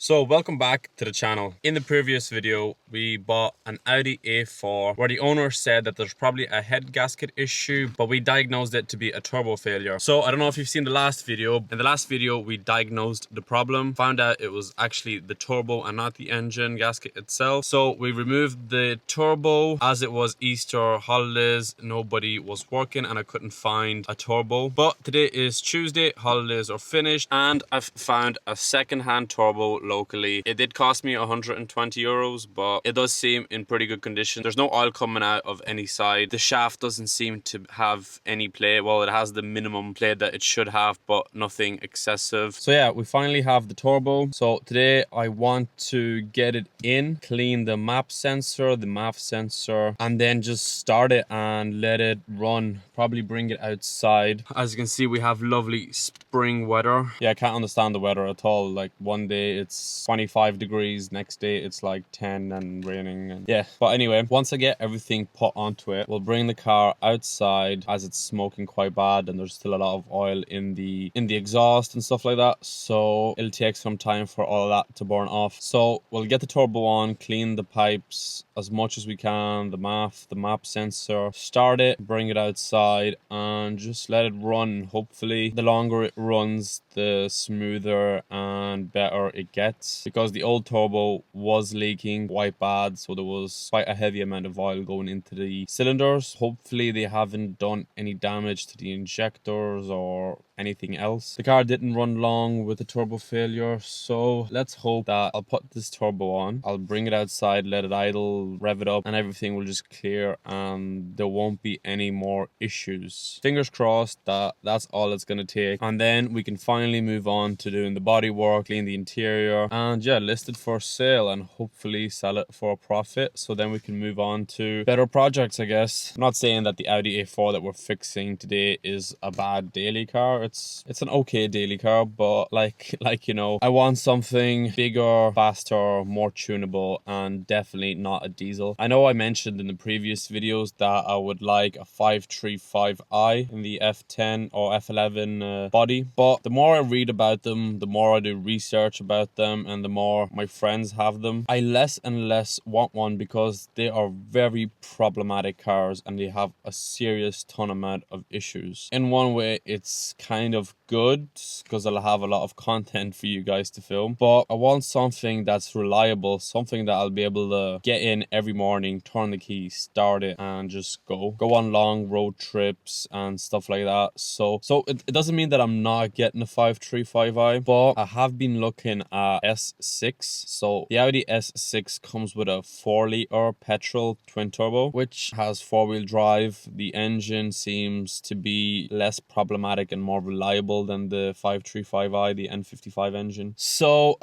So welcome back to the channel. In the previous video, we bought an Audi A4 where the owner said that there's probably a head gasket issue, but we diagnosed it to be a turbo failure. So I don't know if you've seen the last video. In the last video, we diagnosed the problem, found out it was actually the turbo and not the engine gasket itself. So we removed the turbo. As it was Easter holidays, nobody was working and I couldn't find a turbo. But today is Tuesday, holidays are finished, and I've found a second-hand turbo locally. It did cost me 120 euros, but it does seem in pretty good condition. There's no oil coming out of any side. The shaft doesn't seem to have any play. Well, it has the minimum play that it should have, but nothing excessive. So yeah, we finally have the turbo. So today I want to get it in, clean the map sensor, the MAF sensor, and then just start it and let it run. Probably bring it outside. As you can see, we have lovely spring weather. Yeah, I can't understand the weather at all. Like one day it's 25 degrees, next day it's like 10 and raining, and yeah. But anyway, once I get everything put onto it, we'll bring the car outside as it's smoking quite bad and there's still a lot of oil in the exhaust and stuff like that. So it'll take some time for all of that to burn off. So we'll get the turbo on, clean the pipes as much as we can, the MAF, the map sensor, start it, bring it outside and just let it run. Hopefully the longer it runs, the smoother and better it gets, because the old turbo was leaking quite bad, so there was quite a heavy amount of oil going into the cylinders. Hopefully they haven't done any damage to the injectors or anything else. The car didn't run long with the turbo failure, so let's hope that I'll put this turbo on, I'll bring it outside, let it idle, rev it up, and everything will just clear and there won't be any more issues. Fingers crossed that that's all it's gonna take, and then we can finally move on to doing the body work, clean the interior, and yeah, list it for sale and hopefully sell it for a profit, so then we can move on to better projects, I guess. I'm not saying that the Audi A4 that we're fixing today is a bad daily car. It's an okay daily car, but like you know, I want something bigger, faster, more tunable, and definitely not a diesel. I know I mentioned in the previous videos that I would like a 535i in the F10 or F11 body, but the more I read about them, the more I do research about them, and the more my friends have them, I less and less want one, because they are very problematic cars and they have a serious ton amount of issues. In one way, it's kind of good because I'll have a lot of content for you guys to film, but I want something that's reliable, something that I'll be able to get in every morning, turn the key, start it, and just go on long road trips and stuff like that. So it doesn't mean that I'm not getting a 535i, but I have been looking at S6. So the Audi S6 comes with a 4-liter petrol twin turbo, which has 4-wheel drive. The engine seems to be less problematic and more reliable than the 535i, the N55 engine. So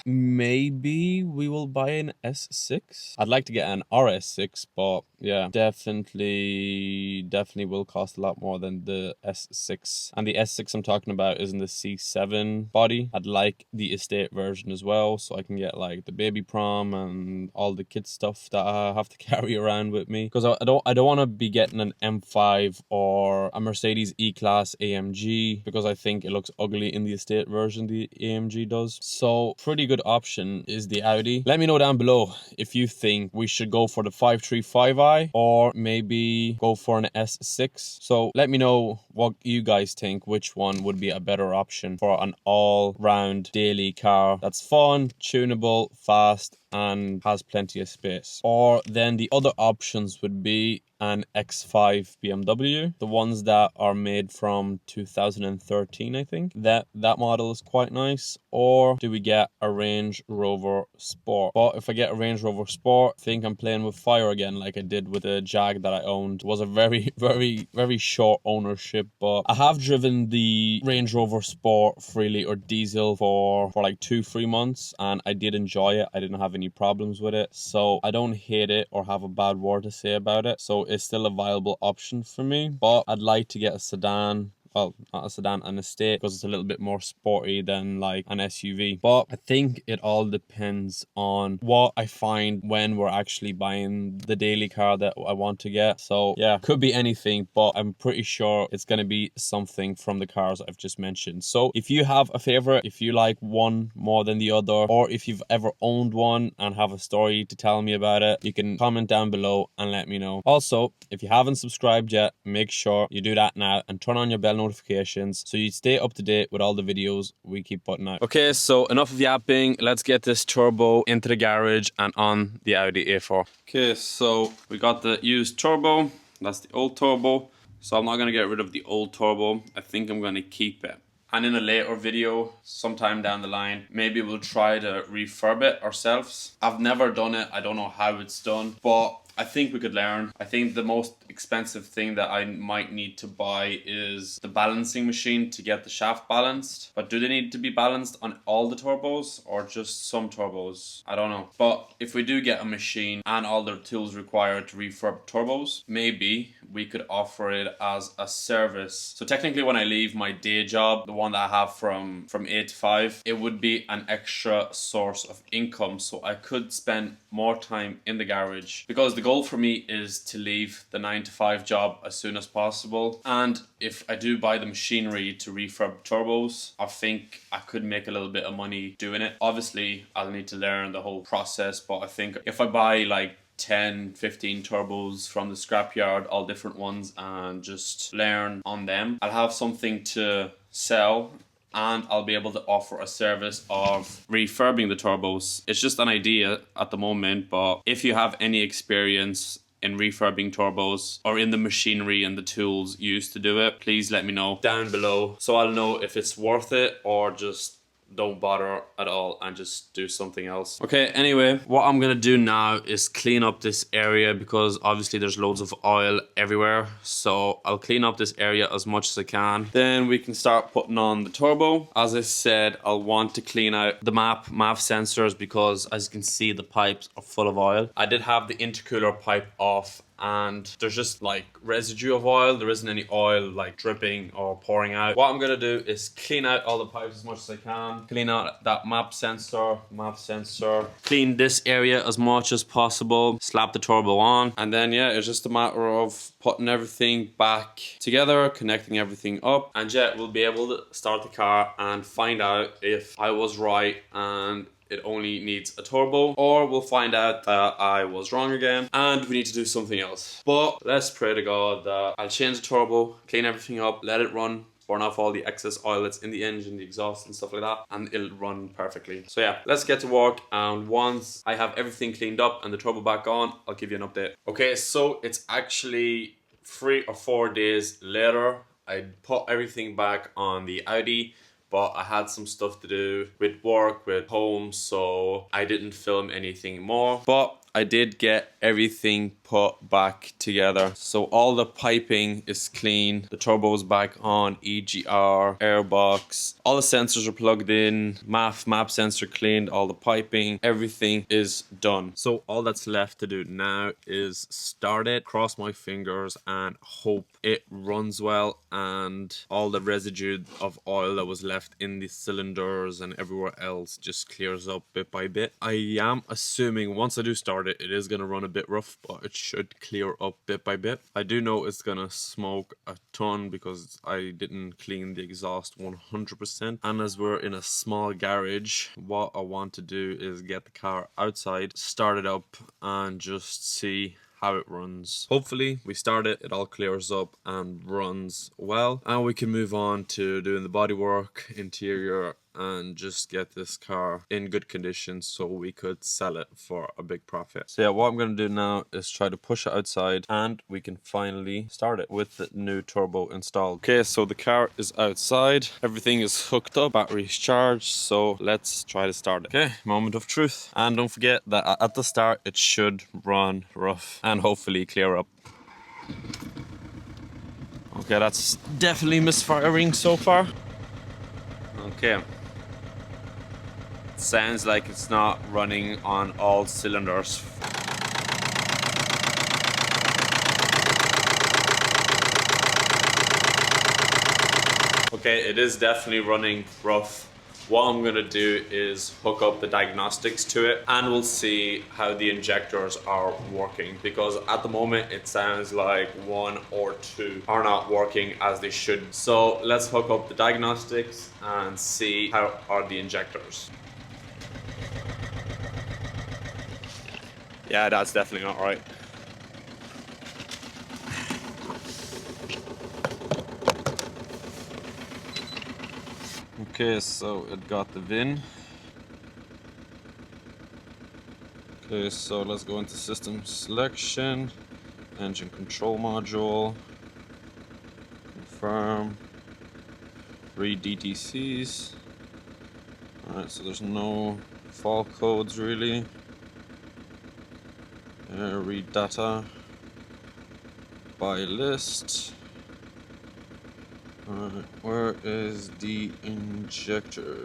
maybe we will buy an S6. I'd like to get an RS6, but yeah, definitely will cost a lot more than the S6. And the S6 I'm talking about is in the C7 body. I'd like the estate version as well, so I can get like the baby prom and all the kid stuff that I have to carry around with me, because I don't want to be getting an M5 or a Mercedes E-Class AMG, because I think it looks ugly in the estate version, the AMG does. So pretty good option is the Audi. Let me know down below if you think we should go for the 535i or maybe go for an S6. So let me know what you guys think, which one would be a better option for an all-round daily car that's fun, tunable, fast, and has plenty of space. Or then the other options would be an X5 BMW, the ones that are made from 2013, I think. That model is quite nice. Or do we get a Range Rover Sport? But if I get a Range Rover Sport, I think I'm playing with fire again, like I did with the Jag that I owned. It was a very short ownership, but I have driven the Range Rover Sport 3-liter diesel for like 2-3 months, and I did enjoy it. I didn't have any problems with it, so I don't hate it or have a bad word to say about it. So it's still a viable option for me, but I'd like to get a sedan, well, not a sedan, an estate, because it's a little bit more sporty than like an SUV. But I think it all depends on what I find when we're actually buying the daily car that I want to get. So yeah, could be anything, but I'm pretty sure it's going to be something from the cars I've just mentioned. So if you have a favorite, if you like one more than the other, or if you've ever owned one and have a story to tell me about it, you can comment down below and let me know. Also, if you haven't subscribed yet, make sure you do that now and turn on your bell notifications so you stay up to date with all the videos we keep putting out. Okay, so enough of yapping. Let's get this turbo into the garage and on the Audi A4. Okay, so we got the used turbo. That's the old turbo. So I'm not going to get rid of the old turbo. I think I'm going to keep it. And in a later video, sometime down the line, maybe we'll try to refurb it ourselves. I've never done it. I don't know how it's done, but I think we could learn. I think the most expensive thing that I might need to buy is the balancing machine to get the shaft balanced. But do they need to be balanced on all the turbos or just some turbos? I don't know. But if we do get a machine and all the tools required to refurb turbos, maybe we could offer it as a service. So technically when I leave my day job, the one that I have from 8 to 5, it would be an extra source of income. So I could spend more time in the garage, because the goal for me is to leave the 9 to 5 job as soon as possible. And if I do buy the machinery to refurb turbos, I think I could make a little bit of money doing it. Obviously, I'll need to learn the whole process, but I think if I buy like 10, 15 turbos from the scrapyard, all different ones, and just learn on them, I'll have something to sell and I'll be able to offer a service of refurbing the turbos. It's just an idea at the moment, but if you have any experience in refurbing turbos or in the machinery and the tools used to do it, please let me know down below so I'll know if it's worth it or just don't bother at all and just do something else. Okay, anyway, what I'm gonna do now is clean up this area, because obviously there's loads of oil everywhere. So I'll clean up this area as much as I can. Then we can start putting on the turbo. As I said, I'll want to clean out the MAF sensors, because as you can see, the pipes are full of oil. I did have the intercooler pipe off and there's just like residue of oil. There isn't any oil like dripping or pouring out. What I'm gonna do is clean out all the pipes as much as I can. Clean out that MAF sensor. Clean this area as much as possible. Slap the turbo on. And then yeah, it's just a matter of putting everything back together, connecting everything up. And yeah, we'll be able to start the car and find out if I was right and it only needs a turbo, or we'll find out that I was wrong again and we need to do something else. But let's pray to God that I'll change the turbo, clean everything up, let it run, burn off all the excess oil that's in the engine, the exhaust and stuff like that, and it'll run perfectly. So yeah, let's get to work, and once I have everything cleaned up and the turbo back on, I'll give you an update. Okay, so it's actually 3 or 4 days later. I put everything back on the Audi, but I had some stuff to do with work, with home, so I didn't film anything more. But I did get everything put back together. So all the piping is clean, the turbo's back on, EGR, airbox, all the sensors are plugged in, MAP sensor cleaned, all the piping, everything is done. So all that's left to do now is start it, cross my fingers and hope it runs well and all the residue of oil that was left in the cylinders and everywhere else just clears up bit by bit. I am assuming once I do start it, it is going to run a bit rough, but it should clear up bit by bit. I do know it's going to smoke a ton because I didn't clean the exhaust 100%. And as we're in a small garage, what I want to do is get the car outside, start it up and just see how it runs. Hopefully we start it, it all clears up and runs well, and we can move on to doing the bodywork, interior, and just get this car in good condition so we could sell it for a big profit. So yeah, what I'm going to do now is try to push it outside and we can finally start it with the new turbo installed. Okay, so the car is outside, everything is hooked up, battery's charged, so let's try to start it. Okay, moment of truth. And don't forget that at the start it should run rough and hopefully clear up. Okay, that's definitely misfiring so far. Okay. Sounds like it's not running on all cylinders. Okay, it is definitely running rough. What I'm gonna do is hook up the diagnostics to it and we'll see how the injectors are working, because at the moment it sounds like one or two are not working as they should. So let's hook up the diagnostics and see how are the injectors. Yeah, that's definitely not right. Okay, so it got the VIN. Okay, so let's go into system selection, engine control module, confirm, read DTCs. Alright, so there's no fault codes really. Read data by list. Alright, where is the injectors?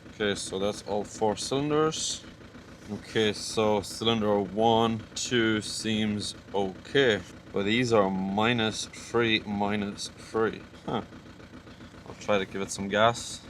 Okay, so that's all 4 cylinders. Okay, so cylinder 1, 2 seems okay, but these are -3, -3. Huh. I'll try to give it some gas.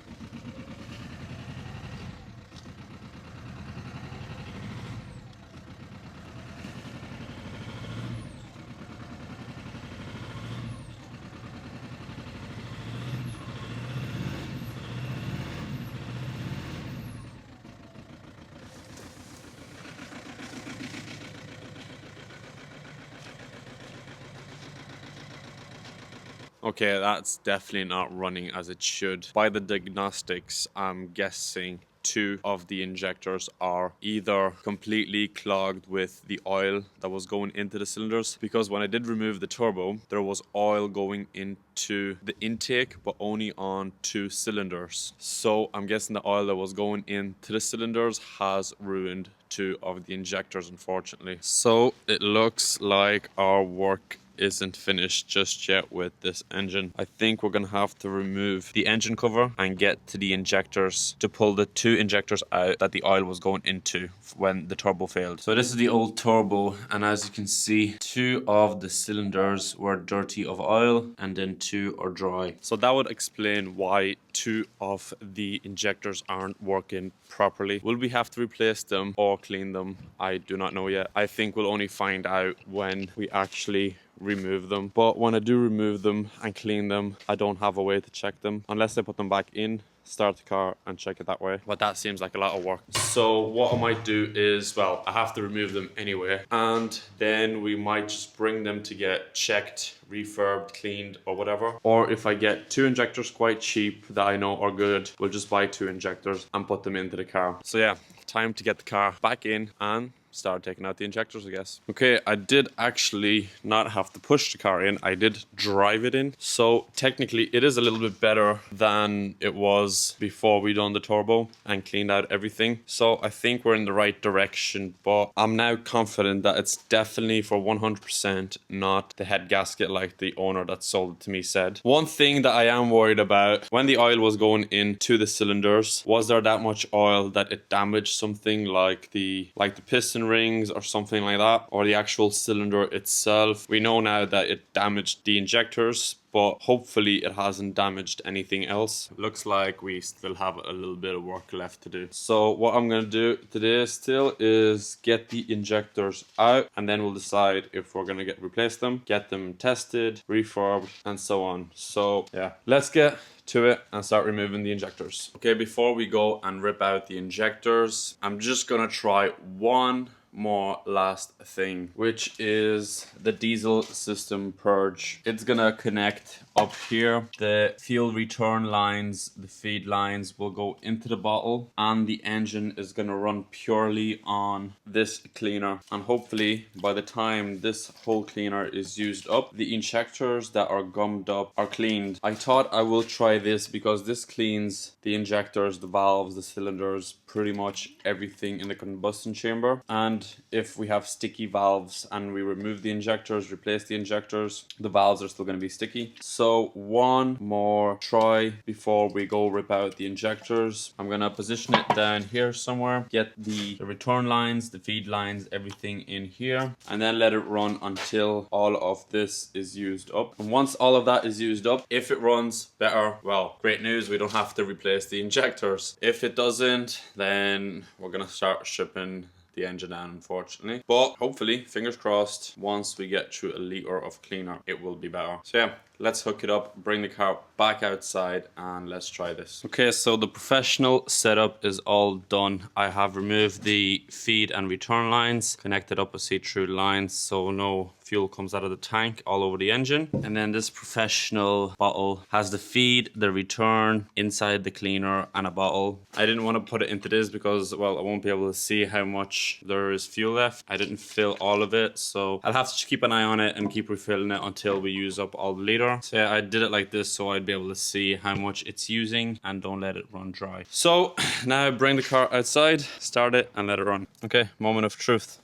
Okay, that's definitely not running as it should. By the diagnostics, I'm guessing 2 of the injectors are either completely clogged with the oil that was going into the cylinders, because when I did remove the turbo, there was oil going into the intake, but only on 2 cylinders. So I'm guessing the oil that was going into the cylinders has ruined 2 of the injectors, unfortunately. So it looks like our work isn't finished just yet with this engine. I think we're gonna have to remove the engine cover and get to the injectors to pull the 2 injectors out that the oil was going into when the turbo failed. So this is the old turbo, and as you can see, 2 of the cylinders were dirty of oil and then 2 are dry. So that would explain why 2 of the injectors aren't working properly. Will we have to replace them or clean them? I do not know yet. I think we'll only find out when we actually remove them. But when I do remove them and clean them, I don't have a way to check them unless I put them back in, start the car and check it that way. But that seems like a lot of work. So what I might do is, well, I have to remove them anyway, and then we might just bring them to get checked, refurbed, cleaned or whatever. Or if I get 2 injectors quite cheap that I know are good, we'll just buy 2 injectors and put them into the car. So yeah, time to get the car back in and start taking out the injectors, I guess. Okay, I did actually not have to push the car in. I did drive it in. So technically it is a little bit better than it was before we done the turbo and cleaned out everything. So I think we're in the right direction, but I'm now confident that it's definitely for 100% not the head gasket like the owner that sold it to me said. One thing that I am worried about, when the oil was going into the cylinders, was there that much oil that it damaged something like the piston rings or something like that, or the actual cylinder itself? We know now that it damaged the injectors, but hopefully it hasn't damaged anything else. Looks like we still have a little bit of work left to do. So what I'm gonna do today still is get the injectors out, and then we'll decide if we're gonna replace them, get them tested, refurbed, and so on. So yeah, let's get to it and start removing the injectors. Okay, before we go and rip out the injectors, I'm just gonna try one more last thing, which is the diesel system purge. It's gonna connect up here. The fuel return lines, the feed lines will go into the bottle, and the engine is gonna run purely on this cleaner. And hopefully by the time this whole cleaner is used up, the injectors that are gummed up are cleaned. I thought I will try this because this cleans the injectors, the valves, the cylinders, pretty much everything in the combustion chamber. And if we have sticky valves and we remove the injectors, replace the injectors, the valves are still going to be sticky. So So one more try before we go rip out the injectors. I'm gonna position it down here somewhere, get the return lines, the feed lines, everything in here, and then let it run until all of this is used up. And once all of that is used up, if it runs better, well, great news, we don't have to replace the injectors. If it doesn't, then we're gonna start shipping the engine down, unfortunately. But hopefully, fingers crossed, once we get through a liter of cleaner, it will be better. So yeah, let's hook it up, bring the car back outside, and let's try this. Okay, so the professional setup is all done. I have removed the feed and return lines, connected up a see-through lines so no fuel comes out of the tank all over the engine. And then this professional bottle has the feed, the return, inside the cleaner, and a bottle. I didn't want to put it into this because, well, I won't be able to see how much there is fuel left. I didn't fill all of it, so I'll have to keep an eye on it and keep refilling it until we use up all the liter. So yeah, I did it like this so I'd be able to see how much it's using and don't let it run dry. So now bring the car outside, start it, and let it run. Okay, moment of truth.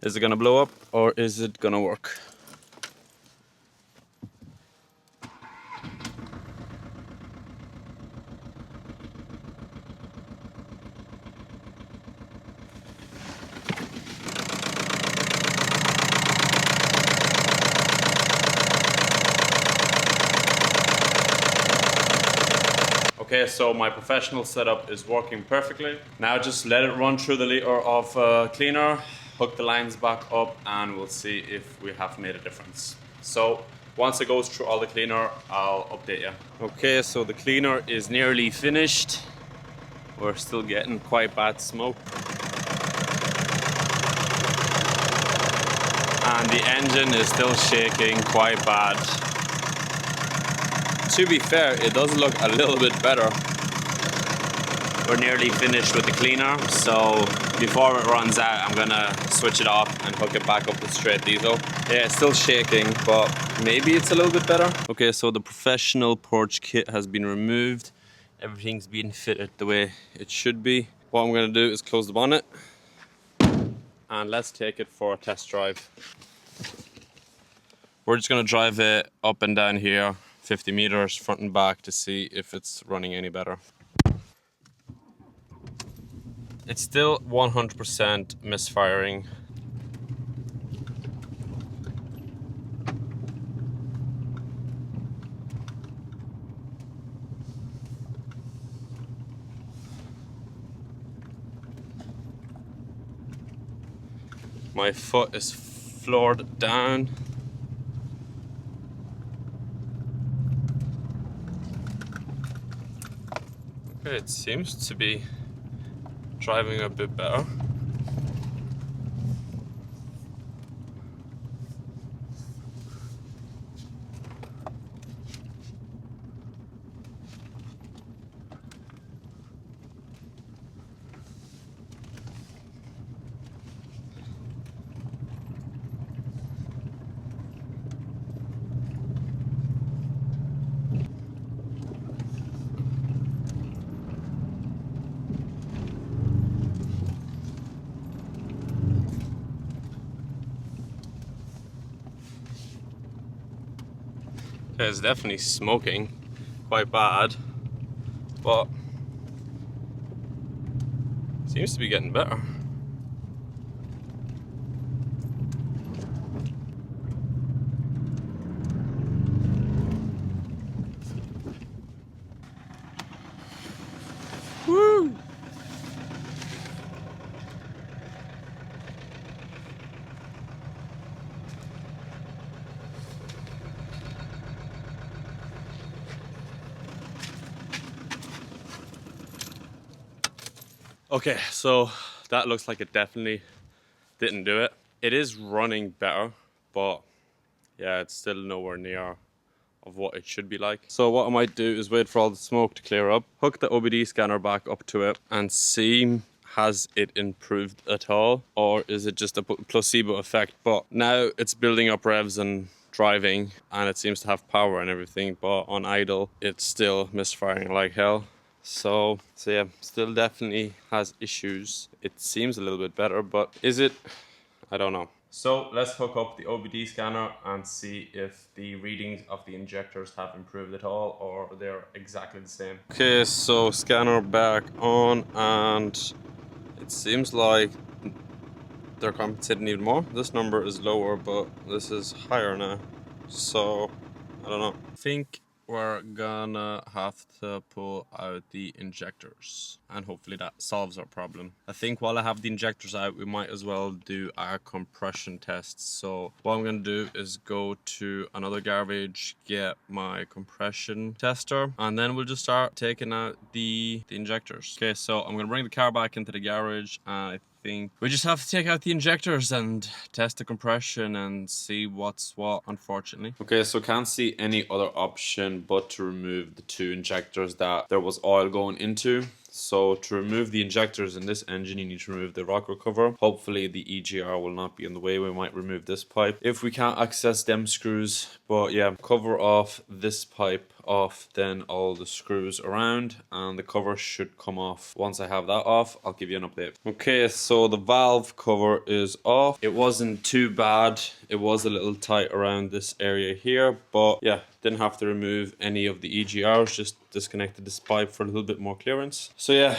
Is it gonna blow up or is it gonna work? Okay, so my professional setup is working perfectly. Now just let it run through the liter of cleaner, hook the lines back up, and we'll see if we have made a difference. So once it goes through all the cleaner, I'll update you. Okay, so the cleaner is nearly finished. We're still getting quite bad smoke. And the engine is still shaking quite bad. To be fair, it does look a little bit better. We're nearly finished with the cleaner, so before it runs out, I'm gonna switch it off and hook it back up with straight diesel. Yeah, it's still shaking, but maybe it's a little bit better. Okay, so the professional purge kit has been removed. Everything's been fitted the way it should be. What I'm gonna do is close the bonnet and let's take it for a test drive. We're just gonna drive it up and down here 50 meters front and back to see if it's running any better. It's still 100% misfiring. My foot is floored down. Okay, it seems to be driving a bit better. It's definitely smoking quite bad, but seems to be getting better. Woo! Okay, so that looks like it definitely didn't do it. It is running better, but yeah, it's still nowhere near of what it should be like. So what I might do is wait for all the smoke to clear up, hook the OBD scanner back up to it and see, has it improved at all, or is it just a placebo effect? But now it's building up revs and driving, and it seems to have power and everything, but on idle it's still misfiring like hell. So yeah, still definitely has issues. It seems a little bit better, but is it? I don't know. So let's hook up the OBD scanner and see if the readings of the injectors have improved at all or they're exactly the same. Okay, so scanner back on, and it seems like they're compensating even more. This number is lower, but this is higher now. So I don't know. I think we're gonna have to pull out the injectors and hopefully that solves our problem. I think while I have the injectors out, we might as well do our compression tests. So what I'm gonna do is go to another garage, get my compression tester, and then we'll just start taking out the injectors. Okay, so I'm gonna bring the car back into the garage, and I think we just have to take out the injectors and test the compression and see what's what, unfortunately. Okay, so can't see any other option but to remove the two injectors that there was oil going into. So to remove the injectors in this engine, you need to remove the rocker cover. Hopefully the EGR will not be in the way. We might remove this pipe if we can't access them screws. But yeah, cover off this pipe off, then all the screws around, and the cover should come off. Once I have that off, I'll give you an update. Okay, so the valve cover is off. It wasn't too bad. It was a little tight around this area here, but yeah, didn't have to remove any of the EGRs, just disconnected this pipe for a little bit more clearance. So yeah,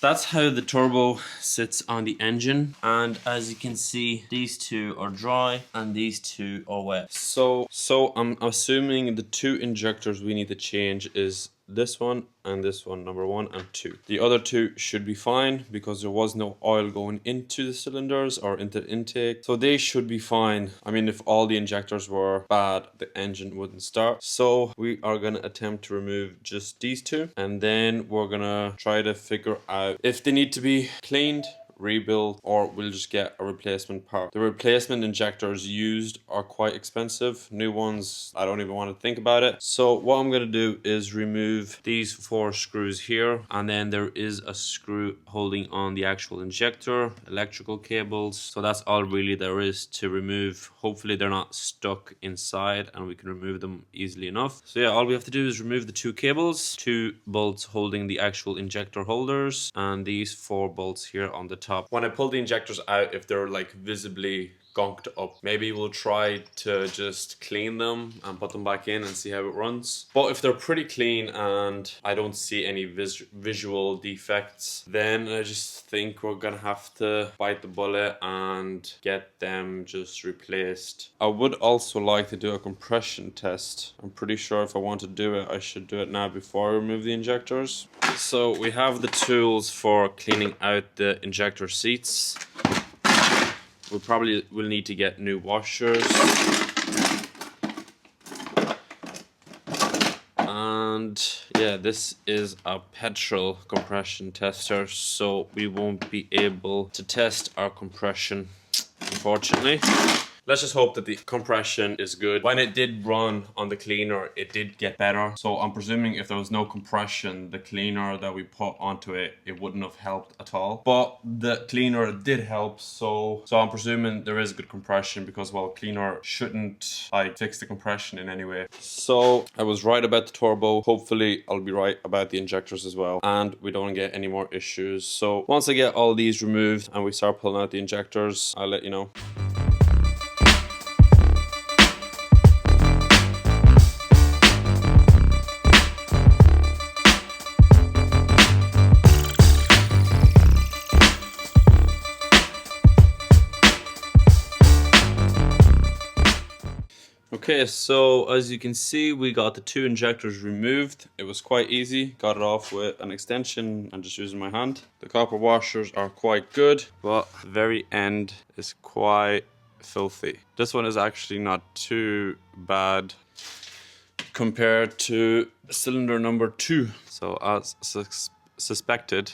that's how the turbo sits on the engine, and as you can see, these two are dry and these two are wet. So I'm assuming the two injectors we need to change is this one and this one, number 1 and 2. The other two should be fine because there was no oil going into the cylinders or into the intake, so they should be fine. I mean, if all the injectors were bad, the engine wouldn't start. So we are gonna attempt to remove just these two, and then we're gonna try to figure out if they need to be cleaned, rebuild, or we'll just get a replacement part. The replacement injectors used are quite expensive. New ones, I don't even want to think about it. So what I'm going to do is remove these 4 screws here, and then there is a screw holding on the actual injector, electrical cables. So that's all really there is to remove. Hopefully they're not stuck inside and we can remove them easily enough. So yeah, all we have to do is remove the 2 cables, 2 bolts holding the actual injector holders, and these 4 bolts here on the top. When I pull the injectors out, if they're like visibly gunked up, maybe we'll try to just clean them and put them back in and see how it runs. But if they're pretty clean and I don't see any visual defects, then I just think we're gonna have to bite the bullet and get them just replaced. I would also like to do a compression test. I'm pretty sure if I want to do it, I should do it now before I remove the injectors. So we have the tools for cleaning out the injector seats. We probably will need to get new washers. And yeah, this is a petrol compression tester, so we won't be able to test our compression, unfortunately. Let's just hope that the compression is good. When it did run on the cleaner, it did get better. So I'm presuming if there was no compression, the cleaner that we put onto it, it wouldn't have helped at all. But the cleaner did help, so I'm presuming there is good compression because, well, cleaner shouldn't like fix the compression in any way. So I was right about the turbo. Hopefully I'll be right about the injectors as well, and we don't get any more issues. So once I get all these removed and we start pulling out the injectors, I'll let you know. Okay, so as you can see, we got the 2 injectors removed. It was quite easy. Got it off with an extension and just using my hand. The copper washers are quite good, but the very end is quite filthy. This one is actually not too bad compared to cylinder number 2. So as suspected,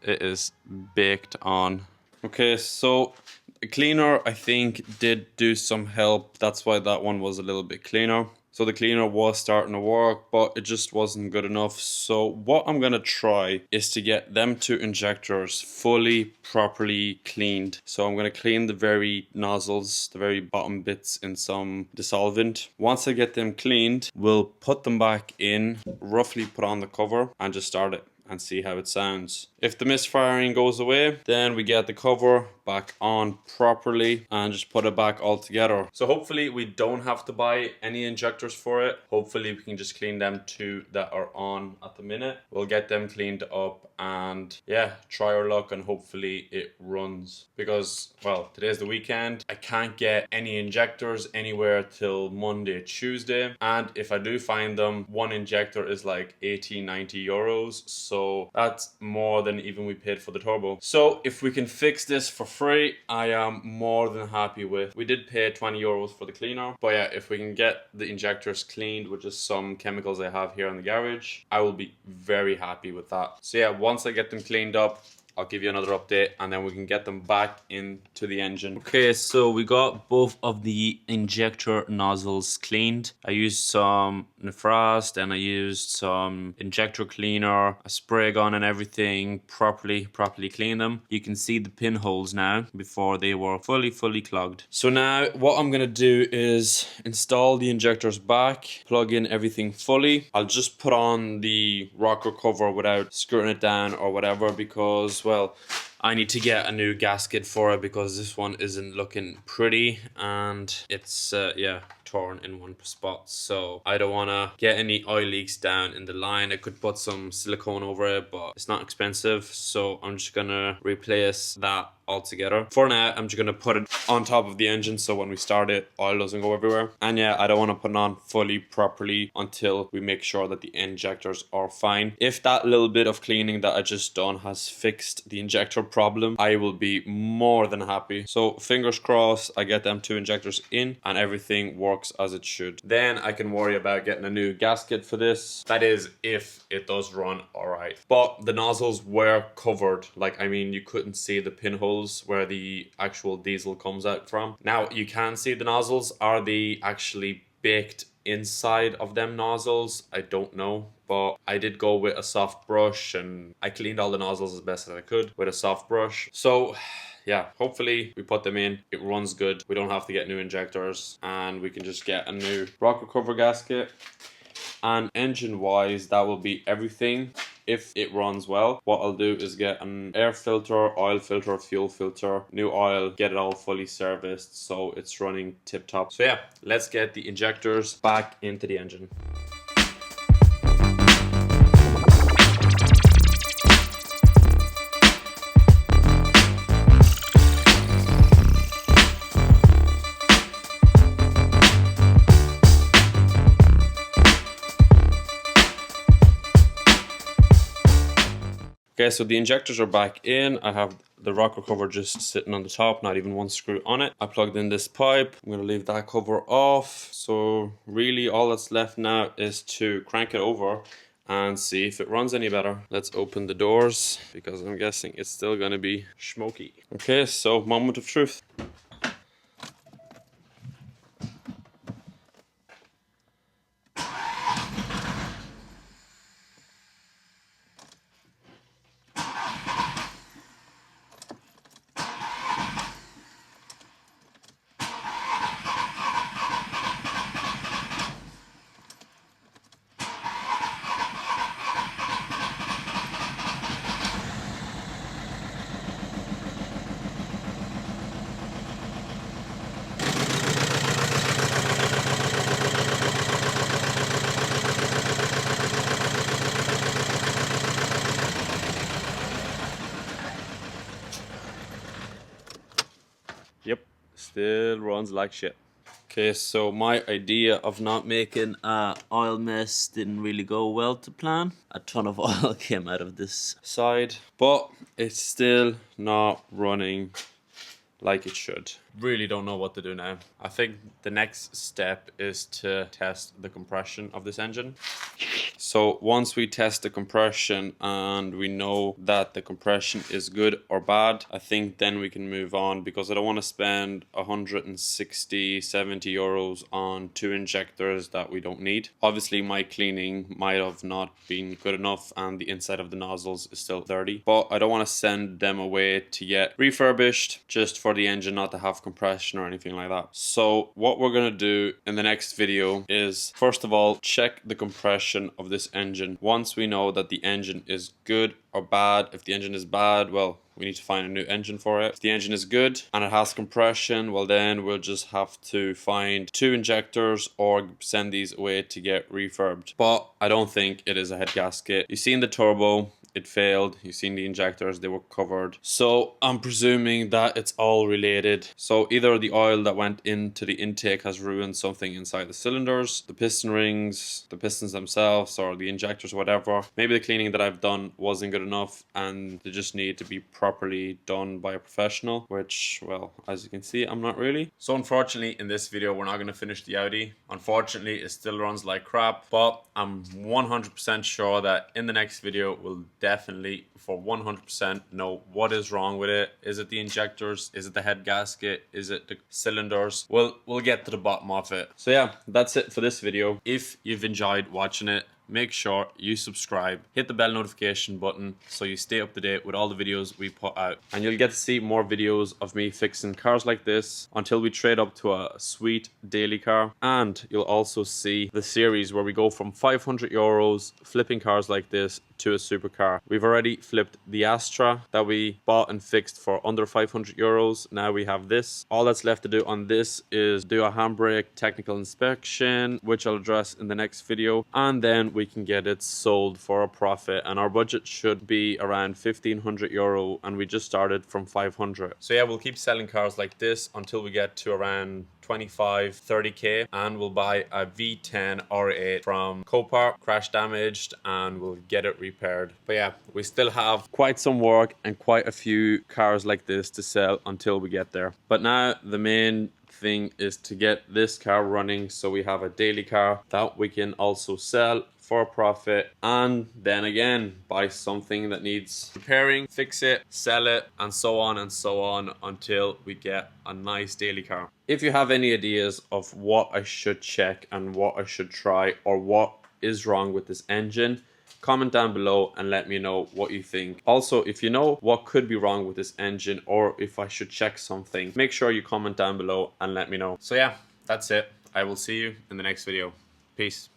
it is baked on. Okay, so the cleaner, I think, did do some help. That's why that one was a little bit cleaner. So the cleaner was starting to work, but it just wasn't good enough. So what I'm gonna try is to get them 2 injectors fully, properly cleaned. So I'm gonna clean the very nozzles, the very bottom bits in some dissolvent. Once I get them cleaned, we'll put them back in, roughly put on the cover and just start it and see how it sounds. If the misfiring goes away, then we get the cover back on properly and just put it back all together. So hopefully we don't have to buy any injectors for it. Hopefully we can just clean them two that are on at the minute. We'll get them cleaned up and yeah, try our luck and hopefully it runs. Because, well, today's the weekend. I can't get any injectors anywhere till Monday, Tuesday. And if I do find them, one injector is like 80, 90 euros. So that's more than even we paid for the turbo. So if we can fix this for free, I am more than happy with. We did pay 20 euros for the cleaner, but yeah, if we can get the injectors cleaned with just some chemicals I have here in the garage, I will be very happy with that. So yeah, once I get them cleaned up, I'll give you another update and then we can get them back into the engine. Okay, so we got both of the injector nozzles cleaned. I used some Nefrast and I used some injector cleaner, a spray gun and everything, properly clean them. You can see the pinholes now before they were fully clogged. So now what I'm gonna do is install the injectors back, plug in everything fully. I'll just put on the rocker cover without screwing it down or whatever because, well, I need to get a new gasket for it because this one isn't looking pretty and it's yeah, torn in one spot. So I don't want to get any oil leaks down in the line. I could put some silicone over it, but it's not expensive, so I'm just gonna replace that altogether. For now, I'm just gonna put it on top of the engine so when we start it, oil doesn't go everywhere. And yeah, I don't want to put it on fully properly until we make sure that the injectors are fine. If that little bit of cleaning that I just done has fixed the injector problem, I will be more than happy. So fingers crossed I get them two injectors in and everything works as it should. Then I can worry about getting a new gasket for this. That is if it does run alright. But the nozzles were covered. Like, I mean, you couldn't see the pinholes where the actual diesel comes out from. Now you can see the nozzles. Are they actually baked inside of them nozzles? I don't know, but I did go with a soft brush and I cleaned all the nozzles as best as I could with a soft brush. So yeah, hopefully we put them in, it runs good, we don't have to get new injectors and we can just get a new rocker cover gasket. And engine wise, that will be everything. If it runs well, what I'll do is get an air filter, oil filter, fuel filter, new oil, get it all fully serviced so it's running tip top. So yeah, let's get the injectors back into the engine. Okay, so the injectors are back in. I have the rocker cover just sitting on the top, not even one screw on it. I plugged in this pipe. I'm gonna leave that cover off. So really all that's left now is to crank it over and see if it runs any better. Let's open the doors because I'm guessing it's still gonna be smoky. Okay, so moment of truth. Yep, still runs like shit. Okay, so my idea of not making a oil mess didn't really go well to plan. A ton of oil came out of this side, but it's still not running like it should. Really don't know what to do now. I think the next step is to test the compression of this engine. So once we test the compression and we know that the compression is good or bad, I think then we can move on because I don't want to spend 160, 70 euros on two injectors that we don't need. Obviously my cleaning might have not been good enough and the inside of the nozzles is still dirty, but I don't want to send them away to get refurbished just for the engine not to have compression or anything like that. So what we're gonna do in the next video is, first of all, check the compression of this engine. Once we know that the engine is good or bad, if the engine is bad, well, we need to find a new engine for it. If the engine is good and it has compression, well then we'll just have to find 2 injectors or send these away to get refurbed. But I don't think it is a head gasket. You've seen the turbo, it failed. You've seen the injectors, they were covered. So I'm presuming that it's all related. So either the oil that went into the intake has ruined something inside the cylinders, the piston rings, the pistons themselves, or the injectors, whatever. Maybe the cleaning that I've done wasn't good enough and they just need to be properly done by a professional, which, well, as you can see, I'm not really. So unfortunately, in this video, we're not going to finish the Audi. Unfortunately, it still runs like crap, but I'm 100% sure that in the next video, we'll definitely for 100% know what is wrong with it. Is it the injectors? Is it the head gasket? Is it the cylinders? We'll get to the bottom of it. So yeah, that's it for this video. If you've enjoyed watching it, make sure you subscribe, hit the bell notification button so you stay up to date with all the videos we put out, and you'll get to see more videos of me fixing cars like this until we trade up to a sweet daily car. And you'll also see the series where we go from 500 euros flipping cars like this to a supercar. We've already flipped the Astra that we bought and fixed for under 500 euros. Now we have this. All that's left to do on this is do a handbrake technical inspection, which I'll address in the next video, and then we can get it sold for a profit. And our budget should be around 1500 euro, and we just started from 500. So yeah, we'll keep selling cars like this until we get to around 25-30k, and we'll buy a V10 R8 from Copart, crash damaged, and we'll get it repaired. But yeah, we still have quite some work and quite a few cars like this to sell until we get there. But now the main thing is to get this car running so we have a daily car that we can also sell for a profit, and then again buy something that needs repairing, fix it, sell it, and so on until we get a nice daily car. If you have any ideas of what I should check and what I should try, or what is wrong with this engine, comment down below and let me know what you think. Also, if you know what could be wrong with this engine or if I should check something, make sure you comment down below and let me know. So yeah, that's it. I will see you in the next video. Peace.